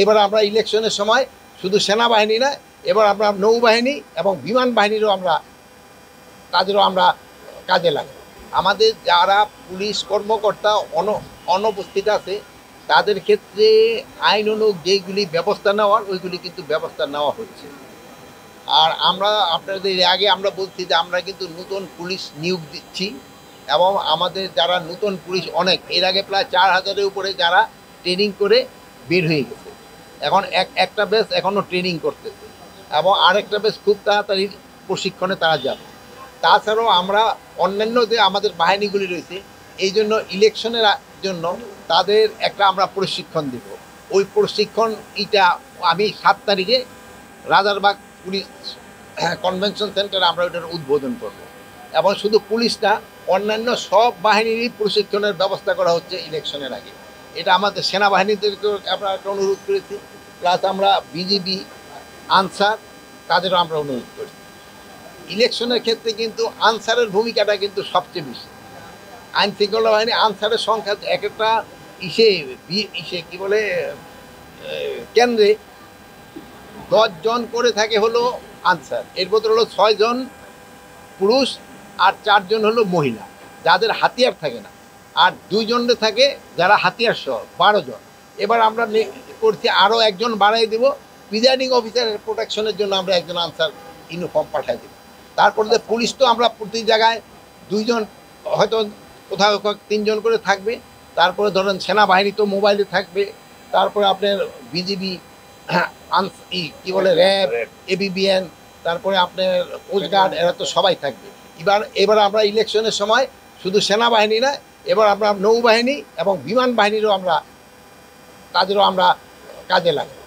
এবার আমরা ইলেকশনের সময় শুধু সেনাবাহিনী না, এবার আমরা নৌবাহিনী এবং বিমান বাহিনীরও তাদেরও আমরা কাজে লাগাবো। আমাদের যারা পুলিশ কর্মকর্তা অনুপস্থিত আছে তাদের ক্ষেত্রে আইন অনুযায়ী যেগুলি ব্যবস্থা নেওয়ার ওইগুলি কিন্তু ব্যবস্থা নেওয়া হচ্ছে। আর আমরা আপনাদের আগে আমরা বলছি যে আমরা কিন্তু নতুন পুলিশ নিয়োগ দিচ্ছি এবং আমাদের যারা নতুন পুলিশ অনেক এর আগে প্রায় 4000-এর উপরে যারা ট্রেনিং করে বের হয়ে গেছে, এখন একটা বেস এখনও ট্রেনিং করতেছে এবং আরেকটা বেস খুব তাড়াতাড়ি প্রশিক্ষণে তারা যাবে। তাছাড়াও আমরা অন্যান্য যে আমাদের বাহিনীগুলি রয়েছে এই জন্য ইলেকশনের জন্য তাদের একটা আমরা প্রশিক্ষণ দেব। ওই প্রশিক্ষণ আমি 7 তারিখে রাজারবাগ পুলিশ কনভেনশন সেন্টারে আমরা ওইটার উদ্বোধন করব। এবং শুধু পুলিশ না, অন্যান্য সব বাহিনীরই প্রশিক্ষণের ব্যবস্থা করা হচ্ছে ইলেকশনের আগে। এটা আমাদের সেনাবাহিনীদেরকেও আমরা একটা অনুরোধ করেছি, প্লাস আমরা বিজিবি, আনসার তাদেরও আমরা অনুরোধ করেছি। ইলেকশনের ক্ষেত্রে কিন্তু আনসারের ভূমিকাটা কিন্তু সবচেয়ে বেশি। আইন শৃঙ্খলা বাহিনী আনসারের সংখ্যা একটা ইসে কি বলে কেন্দ্রে 10 জন করে থাকে হলো আনসার, এর মধ্যে হলো 6 জন পুরুষ আর 4 জন হলো মহিলা যাদের হাতিয়ার থাকে না, আর 2 জনে থাকে যারা হাতিয়ার সহ 12 জন। এবার আমরা করছি আরও একজন বাড়াই দেব, প্রিজাইডিং অফিসারের প্রোটেকশনের জন্য আমরা একজন আনসার ইউনিফর্ম পাঠাই দেব। তারপরে পুলিশ তো আমরা প্রতি জায়গায় 2 জন, হয়তো কোথাও 3 জন করে থাকবে। তারপরে ধরেন সেনাবাহিনী তো মোবাইলে থাকবে, তারপরে আপনার বিজিবি, কি বলে র্যাব, এবিবিএন, তারপরে আপনার কোস্টগার্ড, এরা তো সবাই থাকবে। এবার আমরা ইলেকশনের সময় শুধু সেনাবাহিনী না, এবার আমরা নৌবাহিনী এবং বিমান বাহিনীরও তাদেরও আমরা কাজে লাগাবো।